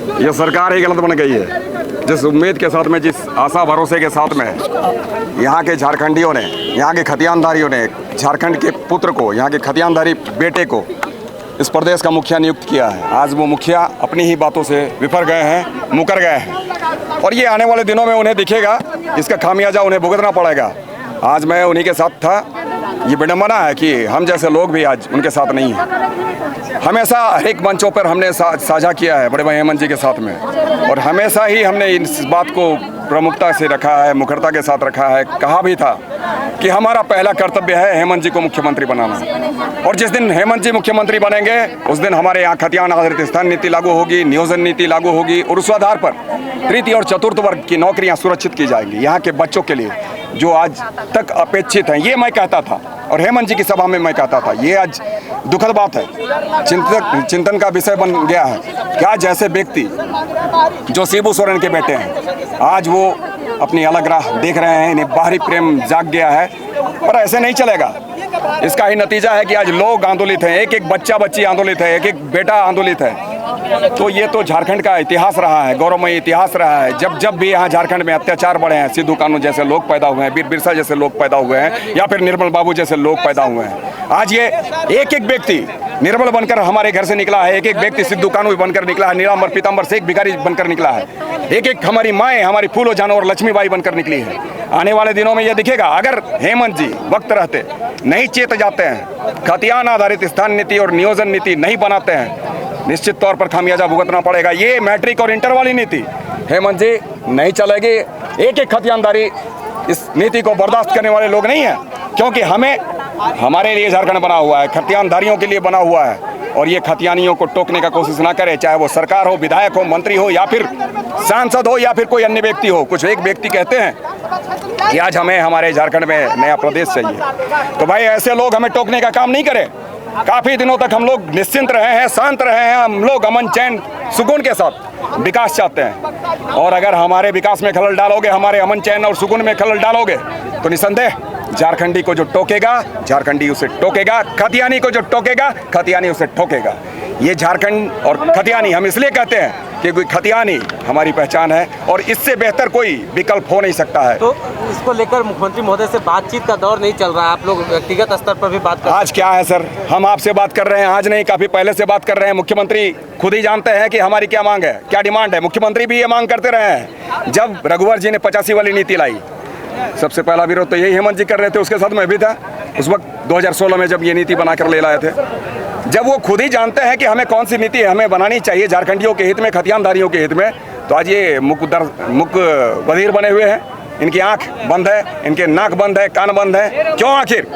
ये सरकार ही गलत बन गई है। जिस उम्मीद के साथ में, जिस आशा भरोसे के साथ में यहाँ के झारखंडियों ने, यहाँ के खतियानधारियों ने झारखंड के पुत्र को, यहाँ के खतियानधारी बेटे को इस प्रदेश का मुखिया नियुक्त किया है। आज वो मुखिया अपनी ही बातों से विफर गए हैं, मुकर गए हैं और ये आने वाले दिनों में उन्हें दिखेगा, इसका खामियाजा उन्हें भुगतना पड़ेगा। आज मैं उन्हीं के साथ था। ये विडंबना है कि हम जैसे लोग भी आज उनके साथ नहीं हैं। हमेशा एक मंचों पर हमने साझा किया है बड़े भाई हेमंत जी के साथ में, और हमेशा ही हमने इस बात को प्रमुखता से रखा है, मुखरता के साथ रखा है। कहा भी था कि हमारा पहला कर्तव्य है हेमंत जी को मुख्यमंत्री बनाना, और जिस दिन हेमंत जी मुख्यमंत्री बनेंगे उस दिन हमारे यहाँ खतियान आधारित स्थान नीति लागू होगी, नियोजन नीति लागू होगी, और उस आधार पर तृतीय और चतुर्थ वर्ग की नौकरियाँ सुरक्षित की जाएंगी यहाँ के बच्चों के लिए, जो आज तक अपेक्षित हैं। ये मैं कहता था और हेमंत जी की सभा में मैं कहता था। ये आज दुखद बात है, चिंतन का विषय बन गया है। क्या जैसे व्यक्ति जो शिबू सोरेन के बेटे हैं, आज वो अपनी अलग राह देख रहे हैं, इन्हें बाहरी प्रेम जाग गया है, पर ऐसे नहीं चलेगा। इसका ही नतीजा है कि आज लोग आंदोलित हैं, एक एक बच्चा बच्ची आंदोलित है, एक एक बेटा आंदोलित है। तो ये तो झारखंड का इतिहास रहा है, गौरवमय इतिहास रहा है। जब जब भी यहाँ झारखंड में अत्याचार बढ़े हैं, सिद्धू कानू जैसे लोग पैदा हुए हैं, वीर बिरसा जैसे लोग पैदा हुए हैं, या फिर निर्मल बाबू जैसे लोग पैदा हुए हैं। आज ये एक एक व्यक्ति निर्मल बनकर हमारे घर से निकला है, एक एक व्यक्ति सिद्धू कानू बनकर निकला है, नीलांबर पीतांबर शेख भिखारी बनकर निकला है, एक एक हमारी माएँ, हमारी फूलो जानो और लक्ष्मीबाई बनकर निकली है। आने वाले दिनों में यह दिखेगा, अगर हेमंत जी वक्त रहते नहीं चेत जाते हैं, खतियान आधारित स्थान नीति और नियोजन नीति नहीं बनाते हैं, निश्चित तौर पर खामियाजा भुगतना पड़ेगा। ये मैट्रिक और इंटर वाली नीति हेमंत जी नहीं चलेगी। एक एक खतियानदारी इस नीति को बर्दाश्त करने वाले लोग नहीं हैं, क्योंकि हमारे लिए झारखंड बना हुआ है, खतियानदारियों के लिए बना हुआ है, और ये खतियानियों को टोकने का कोशिश ना करे, चाहे वो सरकार हो, विधायक हो, मंत्री हो, या फिर सांसद हो, या फिर कोई अन्य व्यक्ति हो। कुछ एक व्यक्ति कहते हैं कि आज हमें हमारे झारखंड में नया प्रदेश चाहिए, तो भाई ऐसे लोग हमें टोकने का काम नहीं करें। काफ़ी दिनों तक हम लोग निश्चिंत रहे हैं, शांत रहे हैं, हम लोग अमन चैन सुकून के साथ विकास चाहते हैं, और अगर हमारे विकास में खलल डालोगे, हमारे अमन चैन और सुकून में खलल डालोगे, तो निसंदेह झारखंडी को जो टोकेगा, झारखंडी उसे टोकेगा, खतियानी को जो टोकेगा, खतियानी उसे ठोकेगा। ये झारखंड और खतियानी हम इसलिए कहते हैं कि कोई खतियानी हमारी पहचान है, और इससे बेहतर कोई विकल्प हो नहीं सकता है। तो इसको लेकर मुख्यमंत्री महोदय से बातचीत का दौर नहीं चल रहा, आप लोग व्यक्तिगत स्तर पर भी बात कर? आज क्या है सर, हम आपसे बात कर रहे हैं, आज नहीं काफ़ी पहले से बात कर रहे हैं। मुख्यमंत्री खुद ही जानते हैं कि हमारी क्या मांग है, क्या डिमांड है। मुख्यमंत्री भी ये मांग करते रहे हैं। जब रघुवर जी ने 85 वाली नीति लाई, सबसे पहला विरोध तो यही हेमंत जी कर रहे थे, उसके साथ मैं भी था उस वक्त 2016 में जब ये नीति बनाकर ले लाए थे। जब वो खुद ही जानते हैं कि हमें कौन सी नीति हमें बनानी चाहिए झारखंडियों के हित में, खतियानधारियों के हित में, तो आज ये मुक बधिर बने हुए हैं। इनकी आंख बंद है, इनके नाक बंद है, कान बंद है। क्यों आखिर?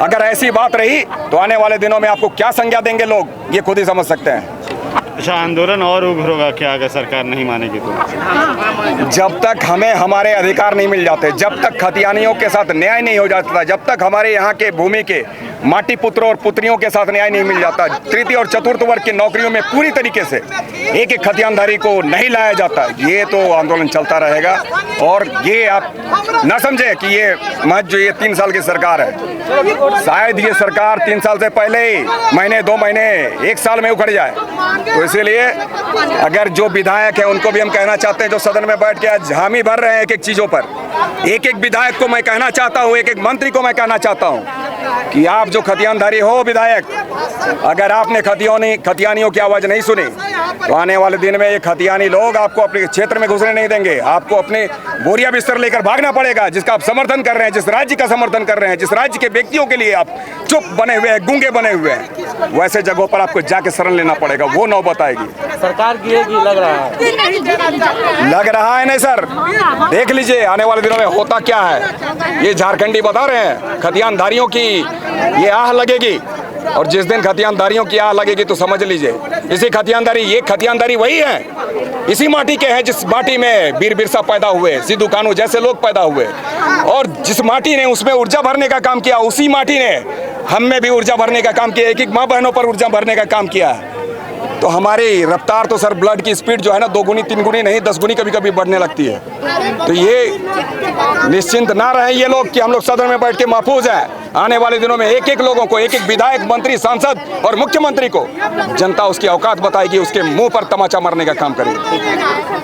अगर ऐसी बात रही तो आने वाले दिनों में आपको क्या संज्ञा देंगे लोग, ये खुद ही समझ सकते हैं। अच्छा, आंदोलन और उग्र होगा क्या अगर सरकार नहीं मानेगी तो? जब तक हमें हमारे अधिकार नहीं मिल जाते, जब तक खतियानियों के साथ न्याय नहीं हो जाता, जब तक हमारे यहाँ के भूमि के माटी पुत्रों और पुत्रियों के साथ न्याय नहीं मिल जाता, तृतीय और चतुर्थ वर्ग की नौकरियों में पूरी तरीके से एक एक खतियानधारी को नहीं लाया जाता, ये तो आंदोलन चलता रहेगा। और ये आप न समझे कि ये जो ये 3 साल की सरकार है, शायद ये सरकार 3 साल से पहले ही महीने, 2 महीने, 1 साल में उखड़ जाए। तो इसीलिए अगर जो विधायक हैं उनको भी हम कहना चाहते हैं, जो सदन में बैठ के आज हामी भर रहे हैं एक एक चीज़ों पर, एक एक विधायक को मैं कहना चाहता हूँ, एक एक मंत्री को मैं कहना चाहता हूँ कि आप जो खतियानधारी हो विधायक, अगर आपने खतियानियों की आवाज़ नहीं सुनी, तो आने वाले दिन में ये खतियानी लोग आपको अपने क्षेत्र में घुसने नहीं देंगे। आपको अपने बोरिया बिस्तर लेकर भागना पड़ेगा, जिसका आप समर्थन कर रहे हैं, जिस राज्य का समर्थन कर रहे हैं, जिस राज्य के व्यक्तियों के लिए आप चुप बने हुए हैं, गूंगे बने हुए हैं, वैसे जगहों पर आपको जाके शरण लेना पड़ेगा। वो नौबत आएगी। सरकार गिरेगी लग रहा है? लग रहा है नहीं सर, देख लीजिए आने वाले दिनों में होता क्या है। ये झारखंडी बता रहे हैं, खतियानधारियों की ये आह लगेगी, और जिस दिन खतियानधारियों की आह लगेगी तो समझ लीजिए इसी खतियानधारी, ये खतियानधारी वही है, इसी माटी के हैं जिस माटी में वीर बिरसा पैदा हुए, सिद्धू कानू जैसे लोग पैदा हुए, और जिस माटी ने उसमें ऊर्जा भरने का काम किया, उसी माटी ने हम में भी ऊर्जा भरने का काम किया, एक एक माँ बहनों पर ऊर्जा भरने का काम किया। तो हमारी रफ्तार तो सर, ब्लड की स्पीड जो है ना 2 गुनी 3 गुनी नहीं 10 गुनी कभी कभी बढ़ने लगती है। तो ये निश्चिंत ना रहे ये लोग कि हम लोग सदन में बैठ के महफूज हैं। आने वाले दिनों में एक एक लोगों को, एक एक विधायक, मंत्री, सांसद और मुख्यमंत्री को जनता उसकी औकात बताएगी, उसके मुंह पर तमाचा मारने का काम करेगी।